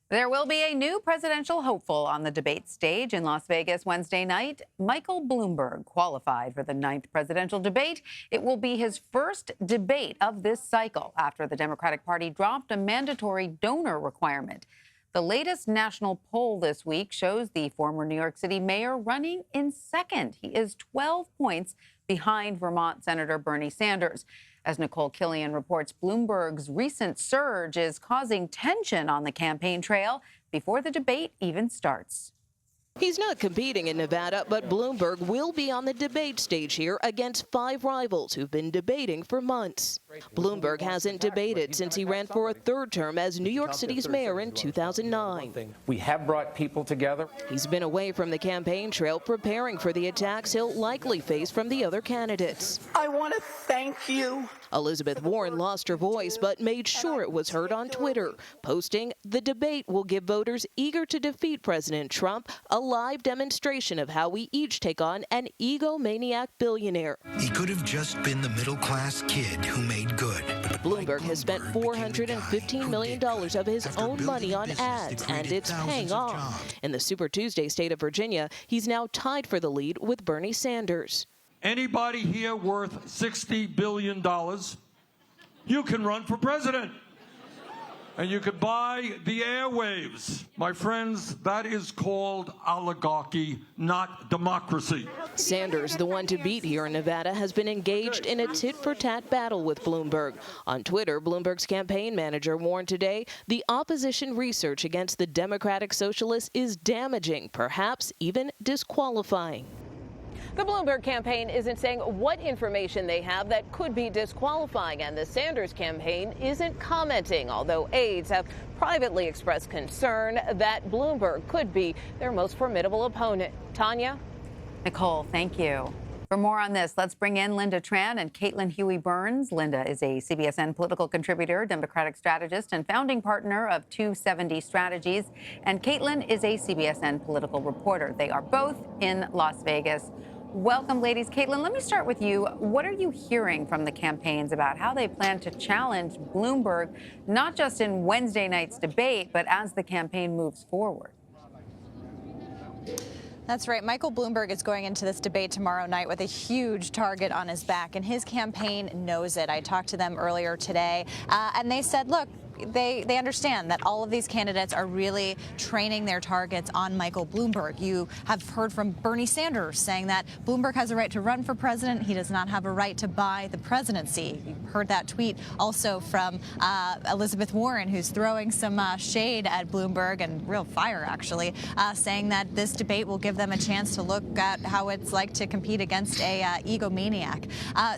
There will be a new presidential hopeful on the debate stage in Las Vegas Wednesday night. Michael Bloomberg qualified for the 9th presidential debate. It will be his first debate of this cycle after the Democratic Party dropped a mandatory donor requirement. The latest national poll this week shows the former New York City mayor running in second. He is 12 points behind Vermont Senator Bernie Sanders. As Nicole Killian reports, Bloomberg's recent surge is causing tension on the campaign trail before the debate even starts. He's not competing in Nevada, but Bloomberg will be on the debate stage here against 5 rivals who've been debating for months. Bloomberg hasn't debated since he ran for a 3rd term as New York City's mayor in 2009. We have brought people together. He's been away from the campaign trail preparing for the attacks he'll likely face from the other candidates. I want to thank you. Elizabeth Warren lost her voice but made sure it was heard on Twitter, posting, "The debate will give voters eager to defeat President Trump a live demonstration of how we each take on an egomaniac billionaire." He could have just been the middle-class kid who made good. Bloomberg has spent $415 million of his own money on ads, and it's paying off. In the Super Tuesday state of Virginia, he's now tied for the lead with Bernie Sanders. Anybody here worth $60 billion, you can run for president. And you could buy the airwaves. My friends, that is called oligarchy, not democracy. Sanders, the one to beat here in Nevada, has been engaged in a tit-for-tat battle with Bloomberg. On Twitter, Bloomberg's campaign manager warned today the opposition research against the Democratic Socialists is damaging, perhaps even disqualifying. The Bloomberg campaign isn't saying what information they have that could be disqualifying, and the Sanders campaign isn't commenting, although aides have privately expressed concern that Bloomberg could be their most formidable opponent. Tanya? Nicole, thank you. For more on this, let's bring in Lynda Tran and Caitlin Huey-Burns. Lynda is a CBSN political contributor, Democratic strategist, and founding partner of 270 Strategies. And Caitlin is a CBSN political reporter. They are both in Las Vegas. Welcome, ladies. Caitlin, let me start with you. What are you hearing from the campaigns about how they plan to challenge Bloomberg, not just in Wednesday night's debate, but as the campaign moves forward? That's right. Michael Bloomberg is going into this debate tomorrow night with a huge target on his back, and his campaign knows it. I talked to them earlier today, and they said, look, they understand that all of these candidates are really training their targets on Michael Bloomberg. You have heard from Bernie Sanders saying that Bloomberg has a right to run for president. He does not have a right to buy the presidency. You heard that tweet also from Elizabeth Warren, who's throwing some shade at Bloomberg and real fire, actually, saying that this debate will give them a chance to look at how it's like to compete against a egomaniac.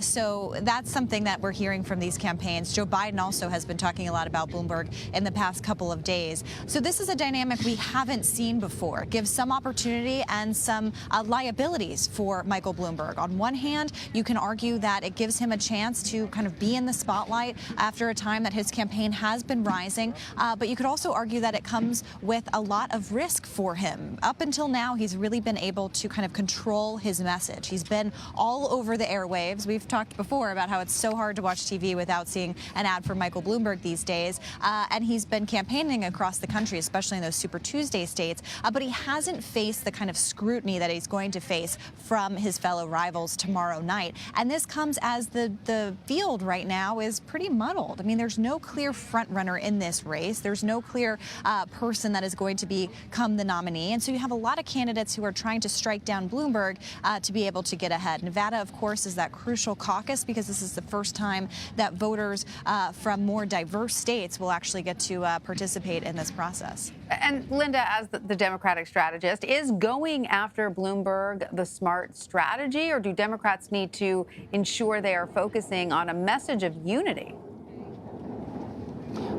So that's something that we're hearing from these campaigns. Joe Biden also has been talking a lot about Bloomberg in the past couple of days. So this is a dynamic we haven't seen before. It gives some opportunity and some liabilities for Michael Bloomberg. On one hand, you can argue that it gives him a chance to kind of be in the spotlight after a time that his campaign has been rising. But you could also argue that it comes with a lot of risk for him. Up until now, he's really been able to kind of control his message. He's been all over the airwaves. We've talked before about how it's so hard to watch TV without seeing an ad for Michael Bloomberg these days. And he's been campaigning across the country, especially in those Super Tuesday states. But he hasn't faced the kind of scrutiny that he's going to face from his fellow rivals tomorrow night. And this comes as the field right now is pretty muddled. I mean, there's no clear front runner in this race. There's no clear person that is going to become the nominee. And so you have a lot of candidates who are trying to strike down Bloomberg to be able to get ahead. Nevada, of course, is that crucial caucus because this is the first time that voters from more diverse states will actually get to participate in this process. And Lynda, as the Democratic strategist, is going after Bloomberg the smart strategy, or do Democrats need to ensure they are focusing on a message of unity?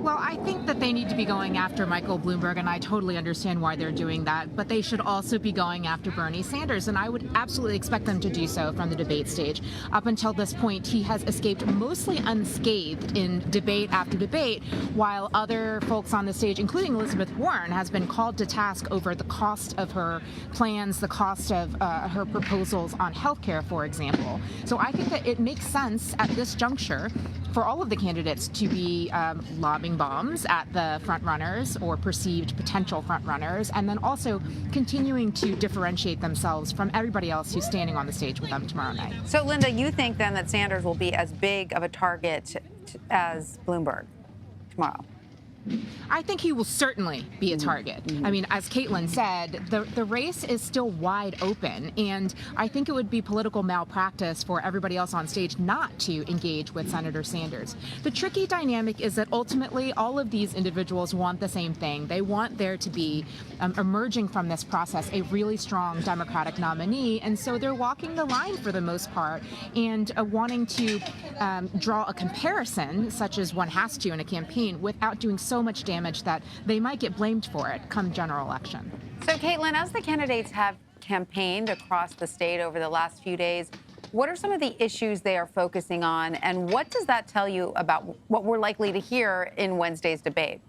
Well, I think that they need to be going after Michael Bloomberg, and I totally understand why they're doing that. But they should also be going after Bernie Sanders, and I would absolutely expect them to do so from the debate stage. Up until this point, he has escaped mostly unscathed in debate after debate, while other folks on the stage, including Elizabeth Warren, has been called to task over the cost of her plans, the cost of her proposals on health care, for example. So I think that it makes sense at this juncture for all of the candidates to be lobbing bombs at the front runners or perceived potential front runners, and then also continuing to differentiate themselves from everybody else who's standing on the stage with them tomorrow night. So, Lynda, you think then that Sanders will be as big of a target as Bloomberg tomorrow? I think he will certainly be a target. I mean, as Caitlin said, the race is still wide open, and I think it would be political malpractice for everybody else on stage not to engage with Senator Sanders. The tricky dynamic is that ultimately all of these individuals want the same thing. They want there to be, emerging from this process, a really strong Democratic nominee, and so they're walking the line for the most part and wanting to draw a comparison, such as one has to in a campaign, without doing so much damage that they might get blamed for it come general election. So, Caitlin, as the candidates have campaigned across the state over the last few days, what are some of the issues they are focusing on, and what does that tell you about what we're likely to hear in Wednesday's debate?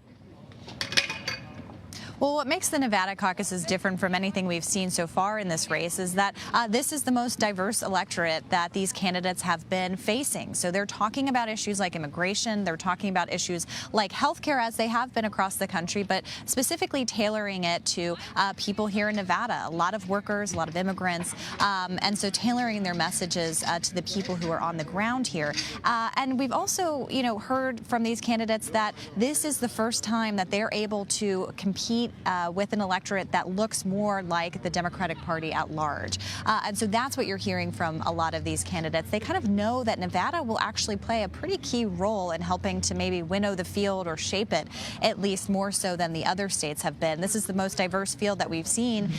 Well, what makes the Nevada caucuses different from anything we've seen so far in this race is that this is the most diverse electorate that these candidates have been facing. So they're talking about issues like immigration, they're talking about issues like healthcare, as they have been across the country, but specifically tailoring it to people here in Nevada, a lot of workers, a lot of immigrants, and so tailoring their messages to the people who are on the ground here. And we've also, heard from these candidates that this is the first time that they're able to compete with an electorate that looks more like the Democratic Party at large. And so that's what you're hearing from a lot of these candidates. They kind of know that Nevada will actually play a pretty key role in helping to maybe winnow the field or shape it, at least more so than the other states have been. This is the most diverse field that we've seen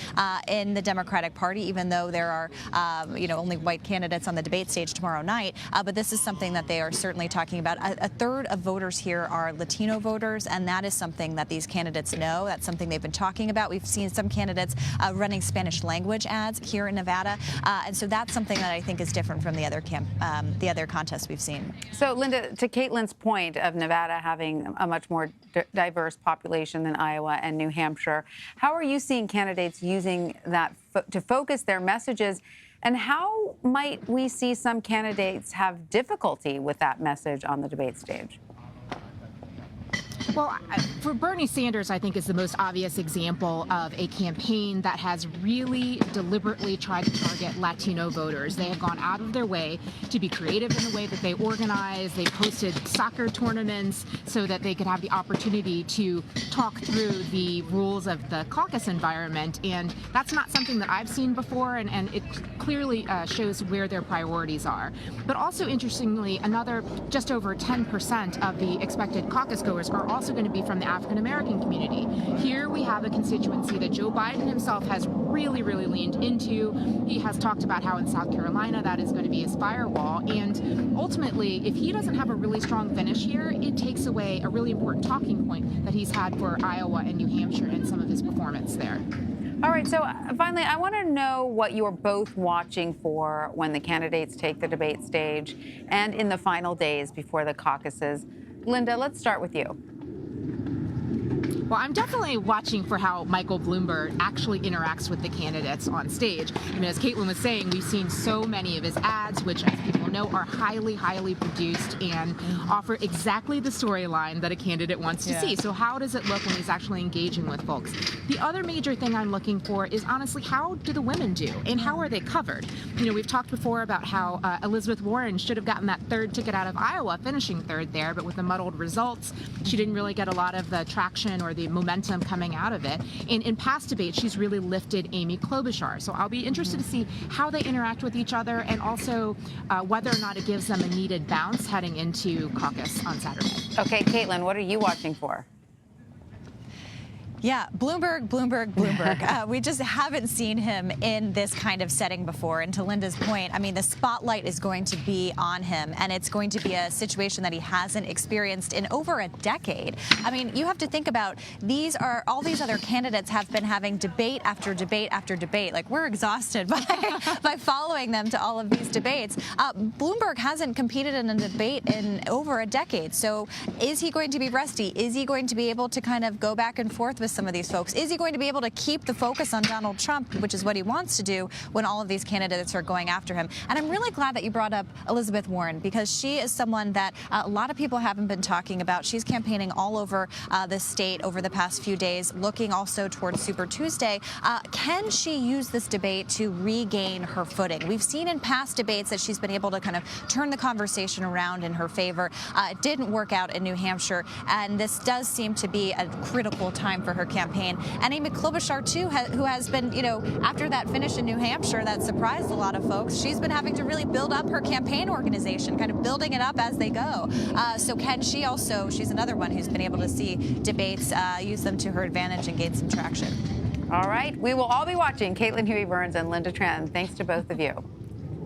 in the Democratic Party, even though there are, only white candidates on the debate stage tomorrow night. But this is something that they are certainly talking about. A third of voters here are Latino voters, and that is something that these candidates know. That's something they've been talking about. We've seen some candidates running Spanish language ads here in Nevada, and so that's something that I think is different from the other contests we've seen. So, Lynda, to Caitlin's point of Nevada having a much more diverse population than Iowa and New Hampshire, how are you seeing candidates using that to focus their messages, and how might we see some candidates have difficulty with that message on the debate stage? Well, for Bernie Sanders, I think is the most obvious example of a campaign that has really deliberately tried to target Latino voters. They have gone out of their way to be creative in the way that they organize. They posted soccer tournaments so that they could have the opportunity to talk through the rules of the caucus environment. And that's not something that I've seen before, and it clearly shows where their priorities are. But also, interestingly, another just over 10% of the expected caucus goers are also going to be from the African American community. Here we have a constituency that Joe Biden himself has really, really leaned into. He has talked about how in South Carolina that is going to be his firewall. And ultimately, if he doesn't have a really strong finish here, it takes away a really important talking point that he's had for Iowa and New Hampshire and some of his performance there. All right, so finally, I want to know what you're both watching for when the candidates take the debate stage and in the final days before the caucuses. Lynda, let's start with you. Well, I'm definitely watching for how Michael Bloomberg actually interacts with the candidates on stage. I mean, as Caitlin was saying, we've seen so many of his ads, which, as people know, are highly, highly produced and offer exactly the storyline that a candidate wants to see. So how does it look when he's actually engaging with folks? The other major thing I'm looking for is, honestly, how do the women do and how are they covered? You know, we've talked before about how Elizabeth Warren should have gotten that third ticket out of Iowa, finishing third there, but with the muddled results, she didn't really get a lot of the traction or the momentum coming out of it. And in past debates, she's really lifted Amy Klobuchar. So I'll be interested to see how they interact with each other, and also whether or not it gives them a needed bounce heading into caucus on Saturday. Okay, Caitlin, what are you watching for? Yeah, Bloomberg. We just haven't seen him in this kind of setting before. And to Lynda's point, I mean, the spotlight is going to be on him, and it's going to be a situation that he hasn't experienced in over a decade. I mean, you have to think about all these other candidates have been having debate after debate after debate. Like, we're exhausted by following them to all of these debates. Bloomberg hasn't competed in a debate in over a decade. So is he going to be rusty? Is he going to be able to kind of go back and forth with some of these folks. Is he going to be able to keep the focus on Donald Trump, which is what he wants to do when all of these candidates are going after him? And I'm really glad that you brought up Elizabeth Warren, because she is someone that a lot of people haven't been talking about. She's campaigning all over the state over the past few days, looking also towards Super Tuesday. Can she use this debate to regain her footing? We've seen in past debates that she's been able to kind of turn the conversation around in her favor. It didn't work out in New Hampshire, and this does seem to be a critical time for her campaign. And Amy Klobuchar, too, who has been, after that finish in New Hampshire that surprised a lot of folks, she's been having to really build up her campaign organization, kind of building it up as they go. So can she also, she's another one who's been able to see debates, use them to her advantage and gain some traction. All right. We will all be watching. Caitlin Huey-Burns and Lynda Tran. Thanks to both of you.